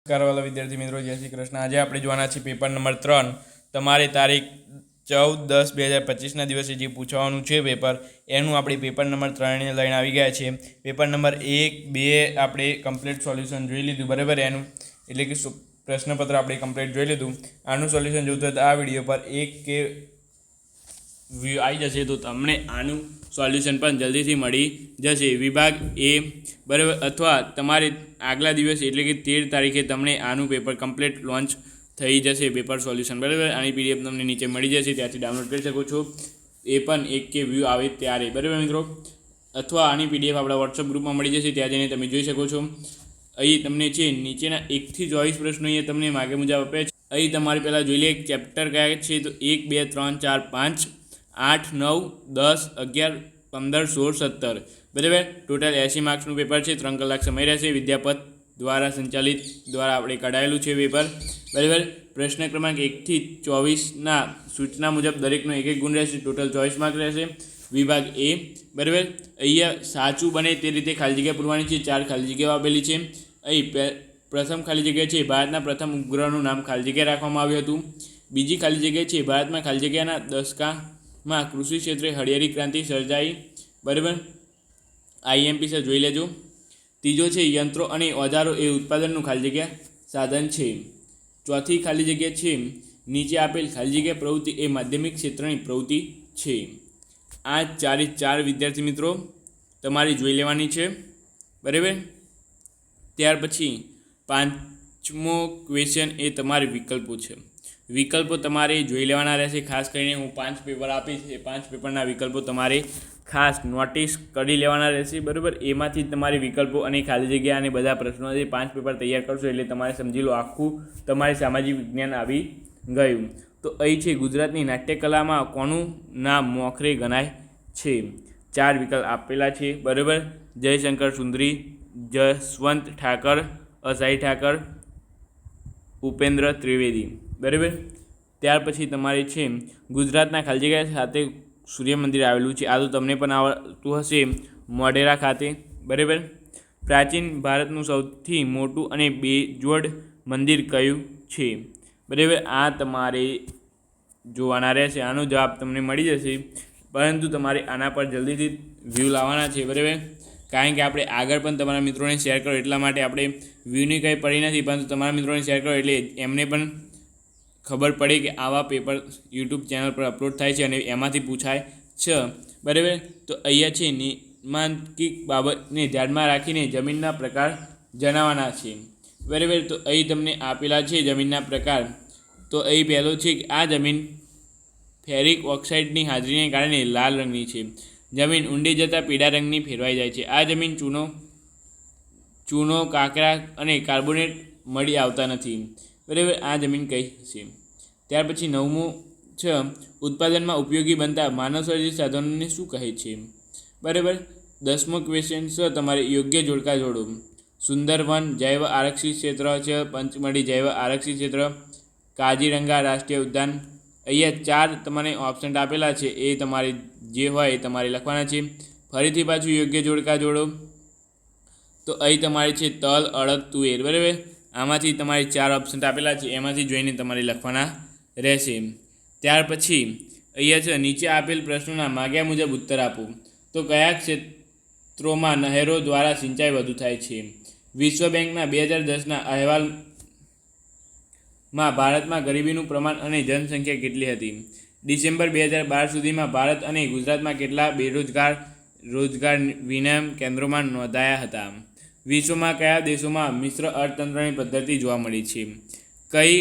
નમસ્કારવાલા વિદ્યાર્થી મિત્રો, જય શ્રી કૃષ્ણ। આજે આપણે જોવાના છે પેપર નંબર 3। તમારે તારીખ 14/10/2025ના દિવસે જે પૂછવાનું છે પેપર, એનું આપણે પેપર નંબર 3 લઈને આવી ગયા છે। પેપર નંબર 1, 2 આપણે કમ્પ્લીટ સોલ્યુશન જોઈ લીધું, બરાબર। એનું એટલે કે પ્રશ્નપત્ર આપણે કમ્પ્લીટ જોઈ લીધું। આનું સોલ્યુશન જોતું હોય તો આ વિડીયો પર એક કે વ્યૂ આવી જશે તો તમને આનું સોલ્યુશન પણ જલ્દીથી મળી જશે। વિભાગ એ, બરાબર, અથવા તમારે આગલા દિવસે એટલે કે 13 તારીખે તમને આનું પેપર કમ્પ્લીટ લોન્ચ થઈ જશે, પેપર સોલ્યુશન, બરાબર। આની પીડીએફ તમને નીચે મળી જશે, ત્યાંથી ડાઉનલોડ કરી શકો છો, એ પણ એક કે વ્યૂ આવે ત્યારે, બરાબર મિત્રો। અથવા આની પીડીએફ આપણા વોટ્સઅપ ગ્રુપમાં મળી જશે, ત્યાં જઈને તમે જોઈ શકો છો। અહીં તમને છે નીચેના 1 થી 24 પ્રશ્નો અહીંયા તમને માગે મુજબ આપ્યા છે। અહીં તમારે પહેલાં જોઈ લે ચેપ્ટર કયા છે, તો 1, 2, 3, 4, 5, 8, 9, 10, 11, 15, 16, 17, બરાબર। ટોટલ 80 માર્ક્સનું પેપર છે। 3 કલાક સમય રહેશે। વિદ્યાપત દ્વારા સંચાલિત દ્વારા આપણે કઢાયેલું છે પેપર, બરાબર। પ્રશ્ન ક્રમાંક 1 થી 24ના સૂચના મુજબ દરેકનો 1 ગુણ રહેશે। ટોટલ 24 માર્ક રહેશે। વિભાગ એ, બરાબર। અહીંયા સાચું બને તે રીતે ખાલી જગ્યા પૂરવાની છે। 4 ખાલી જગ્યાઓ આપેલી છે। અહીં પ્રથમ ખાલી જગ્યા છે ભારતના પ્રથમ ઉપગ્રહનું નામ ખાલી જગ્યા રાખવામાં આવ્યું હતું। બીજી ખાલી જગ્યા છે ભારતમાં ખાલી જગ્યાના દશકામાં કૃષિ ક્ષેત્રે હળિયાળી ક્રાંતિ સર્જાઈ, બરાબર। આઈએમપી સર જોઈ લેજો। ત્રીજો છે યંત્રો અને ઓજારો એ ઉત્પાદનનું ખાલી જગ્યા સાધન છે। ચોથી ખાલી જગ્યા છે નીચે આપેલ ખાલી જગ્યા પ્રવૃત્તિ એ માધ્યમિક ક્ષેત્રની પ્રવૃત્તિ છે। આ 4 વિદ્યાર્થી મિત્રો તમારી જોઈ લેવાની છે, બરાબર। ત્યાર પછી 5મો ક્વેશ્ચન એ તમારે વિકલ્પો છે। વિકલ્પો તમારે જોઈ લેવાના રહેશે। ખાસ કરીને હું 5 પેપર આપીશ, એ 5 પેપરના વિકલ્પો તમારે ખાસ નોટિસ કરી લેવાના રહેશે, બરાબર। એમાંથી તમારે વિકલ્પો અને ખાલી જગ્યા અને બધા પ્રશ્નો જે 5 પેપર તૈયાર કરશો એટલે તમારે સમજી લો આખું તમારે સામાજિક વિજ્ઞાન આવી ગયું। તો અહીં છે ગુજરાતની નાટ્યકલામાં કોનું નામ મોખરે ગણાય છે? 4 વિકલ્પ આપેલા છે, બરાબર। જયશંકર સુંદરી, જસવંત ઠાકર, અસાઈ ઠાકર, ઉપેન્દ્ર ત્રિવેદી, બરાબર। ત્યાર પછી તમારે છે ગુજરાતના ખાલી જગ્યા ખાતે સૂર્ય મંદિર આવેલું છે। આ તો તમને પણ આવડતું હશે, મોઢેરા ખાતે, બરાબર। પ્રાચીન ભારતનું સૌથી મોટું અને બેજોડ મંદિર કયું છે? બરાબર, આ તમારે જોવાના રહેશે। આનો જવાબ તમને મળી જશે, પરંતુ તમારે આના પર જલ્દીથી વ્યૂ લાવવાના છે, બરાબર। કારણ કે આપણે આગળ પણ તમારા મિત્રોને શેર કરો એટલા માટે આપણે વ્યૂની કંઈ પડી નથી, પરંતુ તમારા મિત્રોને શેર કરો એટલે એમને પણ ખબર પડે કે આવા પેપર યુટ્યુબ ચેનલ પર અપલોડ થાય છે અને એમાંથી પૂછાય છે, બરાબર। તો અહીંયા છે નિયમાંકિત બાબતને ધ્યાનમાં રાખીને જમીનના પ્રકાર જણાવવાના છે, બરાબર। તો અહીં તમને આપેલા છે જમીનના પ્રકાર। તો અહીં પહેલો છે કે આ જમીન ફેરિક ઓક્સાઇડની હાજરીને કારણે લાલ રંગની છે। જમીન ઊંડી જતાં પીળા રંગની ફેરવાઈ જાય છે। આ જમીન ચૂનો, કાંકરા અને કાર્બોનેટ મળી આવતા નથી, બરાબર। આ જમીન કઈ છે? ત્યાર પછી 9મું છે ઉત્પાદનમાં ઉપયોગી બનતા માનવસર્જિત સાધનોને શું કહે છે? બરાબર। 10મો ક્વેશ્ચન છે તમારે યોગ્ય જોડકા જોડો। સુંદરવન જૈવ આરક્ષિત ક્ષેત્ર છે, પંચમઢી જૈવ આરક્ષિત ક્ષેત્ર, કાજીરંગા રાષ્ટ્રીય ઉદ્યાન। અહીંયા 4 તમને ઓપ્શન આપેલા છે, એ તમારે જે હોય એ તમારે લખવાના છે। ફરીથી પાછું યોગ્ય જોડકા જોડો। તો અહીં તમારે છે તલ, અડદ, તુવેર, બરાબર। આમાંથી તમારે 4 ઓપ્શન આપેલા છે, એમાંથી જોઈને તમારે લખવાના રહેશે। ત્યાર પછી અહીંયા છે નીચે આપેલ પ્રશ્નોના માગ્યા મુજબ ઉત્તર આપો। તો કયા ક્ષેત્રોમાં નહેરો દ્વારા સિંચાઈ વધુ થાય છે? વિશ્વ બેંકના 2010ના અહેવાલમાં ભારતમાં ગરીબીનું પ્રમાણ અને જનસંખ્યા કેટલી હતી? ડિસેમ્બર 2012 સુધીમાં ભારત અને ગુજરાતમાં કેટલા રોજગાર વિનિમય કેન્દ્રોમાં નોંધાયા હતા? વિશ્વમાં કયા દેશોમાં મિશ્ર અર્થતંત્રની પદ્ધતિ જોવા મળી છે? કઈ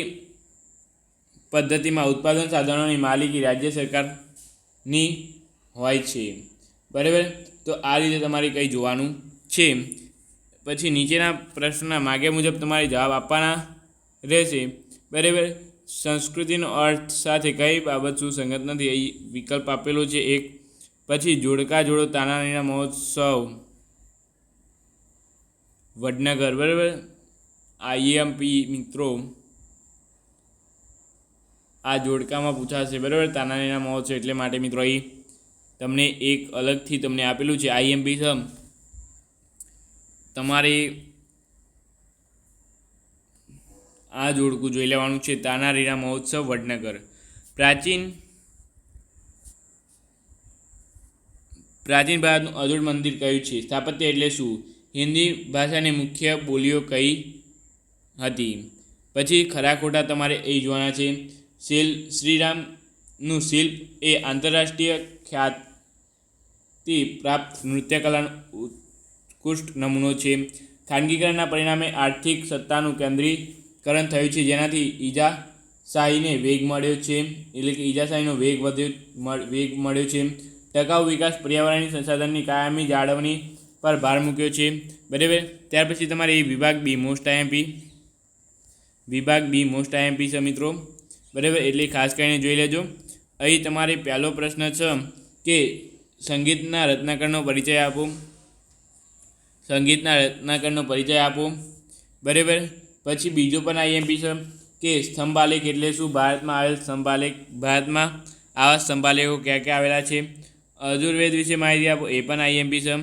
પદ્ધતિમાં ઉત્પાદન સાધનોની માલિકી રાજ્ય સરકારની હોય છે? બરાબર। તો આ રીતે તમારે કંઈ જોવાનું છે। પછી નીચેના પ્રશ્નના માગ્યા મુજબ તમારે જવાબ આપવાના રહેશે, બરાબર। સંસ્કૃતિનો અર્થ સાથે કઈ બાબત સુસંગત નથી? અહીં વિકલ્પ આપેલો છે એક। પછી જોડકા જોડો તાનારીના મહોત્સવ વડનગર, બરાબર। આઈએમપી મિત્રો આ જોડકામાં પૂછાશે, બરાબર। તાનારીના મહોત્સવ એટલે માટે મિત્રો અહીં તમને એક અલગથી તમને આપેલું છે આઈએમપી તમારે આ જોડકું જોઈ લેવાનું છે. તાનારીરા મહોત્સવ વડનગર. પ્રાચીન ભારતનું અજોડ મંદિર કયું છે? સ્થાપત્ય એટલે શું? હિન્દી ભાષાની મુખ્ય બોલીઓ કઈ હતી? પછી ખરા ખોટા તમારે એ જોવાના છે. શ્રીરામનું શિલ્પ એ આંતરરાષ્ટ્રીય ખ્યાતિ પ્રાપ્ત નૃત્યકલાનો ઉત્કૃષ્ટ નમૂનો છે. ખાનગીકરણના પરિણામે આર્થિક સત્તાનું કેન્દ્રીકરણ થયું છે, જેનાથી ઈજાશાહીને વેગ મળ્યો છે, એટલે કે ઈજાશાહીનો વેગ મળ્યો છે. ટકાઉ વિકાસ પર્યાવરણીય સંસાધનની કાયમી જાળવણી પર ભાર મૂક્યો છે. બરાબર. ત્યાર પછી તમારે વિભાગ બી મોસ્ટ આઈએમપી છે મિત્રો. બરાબર, એટલે ખાસ કરીને જોઈ લેજો. અહીં તમારે પહેલો પ્રશ્ન છે કે સંગીતના રત્નાકરનો પરિચય આપો. બરાબર. પછી બીજો પણ આઈએમપી છે કે સ્તંભાલેખ એટલે શું? ભારતમાં આવા સ્તંભાલેખો ક્યાં ક્યાં આવેલા છે? અજુર્વેદ વિશે માહિતી આપો. એ પણ આઈએમપી છે.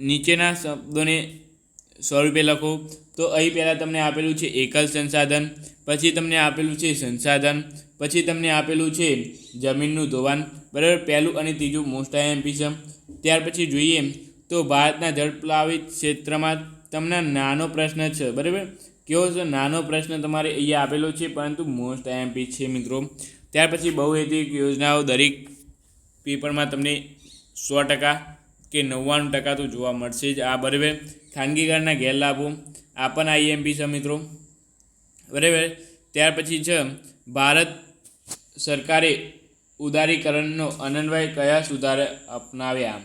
નીચેના શબ્દોને સ્વરૂપે લખો. તો અહીં પહેલાં તમને આપેલું છે એકલ સંસાધન, પછી તમને આપેલું છે સંસાધન, પછી તમને આપેલું છે જમીનનું ધોવાણ. બરાબર, પહેલું અને ત્રીજું મોસ્ટ આઈએમપી છે. ત્યાર પછી જોઈએ તો ભારતના જળપ્લાવિત ક્ષેત્રમાં તમને નાનો પ્રશ્ન છે. બરાબર, કેવો છે? નાનો પ્રશ્ન તમારે અહીંયા આપેલો છે, પરંતુ મોસ્ટ આઈએમપી છે મિત્રો. ત્યાર પછી બહુહેતુક યોજનાઓ દરેક પેપરમાં તમને 100% કે 99% તો જોવા મળશે જ. આ બરાબર. ખાનગીકરણના ગેરલાભો, આ પણ આઈએમપી છે મિત્રો. બરાબર. ત્યાર પછી છે ભારત સરકારે ઉદારીકરણનો અન્વય કયા સુધારા અપનાવ્યા?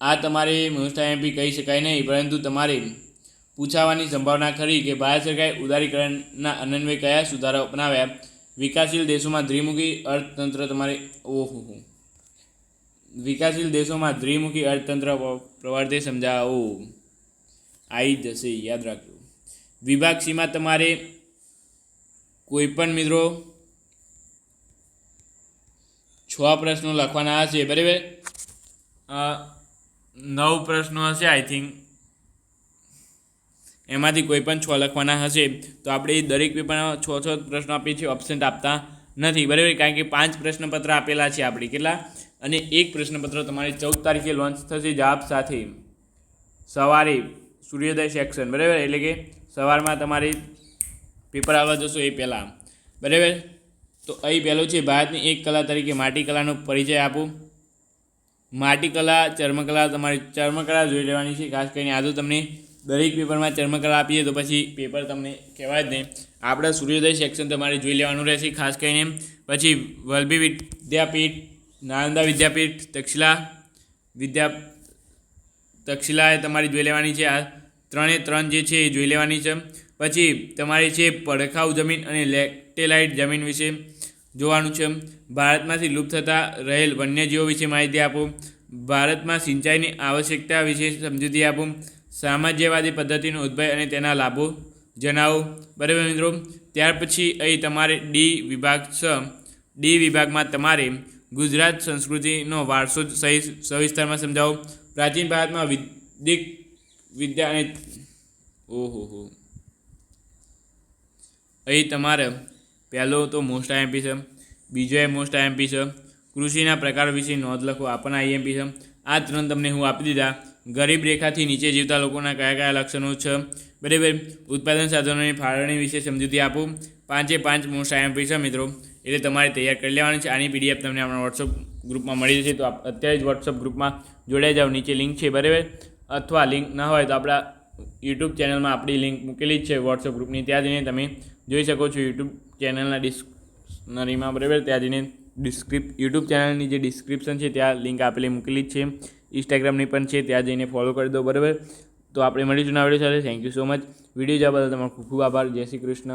આ તમારે મોસ્ટ આઈએમપી કહી શકાય નહીં, પરંતુ તમારે પૂછાવાની સંભાવના ખરી કે ભારત સરકારે ઉદારીકરણના અન્વય કયા સુધારા અપનાવ્યા? વિકાસશીલ દેશોમાં દ્વિમુખી અર્થતંત્ર તમારે વિકાસશીલ દેશોમાં દ્વિમુખી અર્થતંત્ર પ્રવર્તે સમજાવો. આવી જશે, યાદ રાખજો. વિભાગ સીમાં તમારે કોઈ પણ મિત્રો 6 પ્રશ્નો લખવાના હશે. બરાબર, 9 પ્રશ્નો હશે આઈ થિંક. એમાંથી કોઈ પણ 6 લખવાના હશે. તો આપણે દરેક પેપરમાં 6 પ્રશ્નો આપીએ છીએ, ઓપ્શન આપતા નથી. બરાબર, કારણ કે 5 પ્રશ્નપત્ર આપેલા છે આપણે. કેટલા? અને એક પ્રશ્નપત્ર તમારે 14 તારીખે લોન્ચ થશે જવાબ સાથે, સવારે સૂર્યોદય સેક્શન. બરાબર, એટલે કે સવારમાં તમારે પેપર આવવા જશો એ પહેલાં. બરાબર. તો અહીં પહેલો છે ભારતની એક કલા તરીકે માટીકલાનો પરિચય આપો. માટીકલા, ચર્મકલા, તમારી ચર્મકલા જોઈ લેવાની છે ખાસ કરીને. આ તો તમને દરેક પેપરમાં ચર્મકલા આપીએ તો પછી પેપર તમને કહેવાય જ નહીં. આપણે સૂર્યોદય સેક્શન તમારે જોઈ લેવાનું રહેશે ખાસ કરીને. પછી વલ્લભી વિદ્યાપીઠ, નાલંદા વિદ્યાપીઠ, તક્ષશિલા એ તમારી જોઈ લેવાની છે. આ 3 જે છે એ જોઈ લેવાની છે. પછી તમારી છે પડખાઉ જમીન અને લેટેલાઇટ જમીન વિશે જોવાનું છે. ભારતમાંથી લુપ્ત થતા રહેલ વન્યજીવો વિશે માહિતી આપો. ભારતમાં સિંચાઈની આવશ્યકતા વિશે સમજૂતી આપો. સામ્રાજ્યવાદી પદ્ધતિનો ઉદ્ભવ અને તેના લાભો જણાવો. બરાબર મિત્રો. ત્યાર પછી અહીં તમારે ડી વિભાગમાં તમારે ગુજરાત સંસ્કૃતિનો વારસો સવિસ્તારમાં સમજાવો. પ્રાચીન ભારતમાં વૈદિક વિદ્યા અને અહીં તમારે પહેલો તો મોસ્ટ આઈએમપી છે, બીજો એ મોસ્ટ આઈએમપી છે. કૃષિના પ્રકાર વિશે નોંધ લખો, આ પણ આઈએમપી છે. આ 3 તમને હું આપી દીધા. ગરીબ રેખાથી નીચે જીવતા લોકોના કયા કયા લક્ષણો છે? બરાબર. ઉત્પાદન સાધનોની ફાળવણી વિશે સમજૂતી આપો. 5 મોસ્ટ આઈએમપી છે મિત્રો, એટલે તમારે તૈયાર કરી લેવાની છે. આની પીડીએફ તમને આપણા વોટ્સઅપ ગ્રુપમાં મળી જશે. તો અત્યારે જ વોટ્સઅપ ગ્રુપમાં જોડાઈ જાઓ. નીચે લિંક છે. બરાબર, અથવા લિંક ના હોય તો આપણા યુટ્યુબ ચેનલમાં આપણી લિંક મૂકેલી જ છે વોટ્સઅપ ગ્રુપની. ત્યાં જઈને તમે જોઈ શકો છો યુટ્યુબ ચેનલના ડિસ્કનરીમાં. બરાબર, ત્યાં જઈને યુટ્યુબ ચેનલની જે ડિસ્ક્રિપ્શન છે ત્યાં લિંક આપેલી મૂકેલી જ છે. ઇન્સ્ટાગ્રામની પણ છે, ત્યાં જઈને ફોલો કરી દો. બરાબર, તો આપણે મળીશું નવા વિડીયો સાથે. Thank you so much. Video જોવા બદલ તમારો ખૂબ ખૂબ આભાર. જય શ્રી કૃષ્ણ.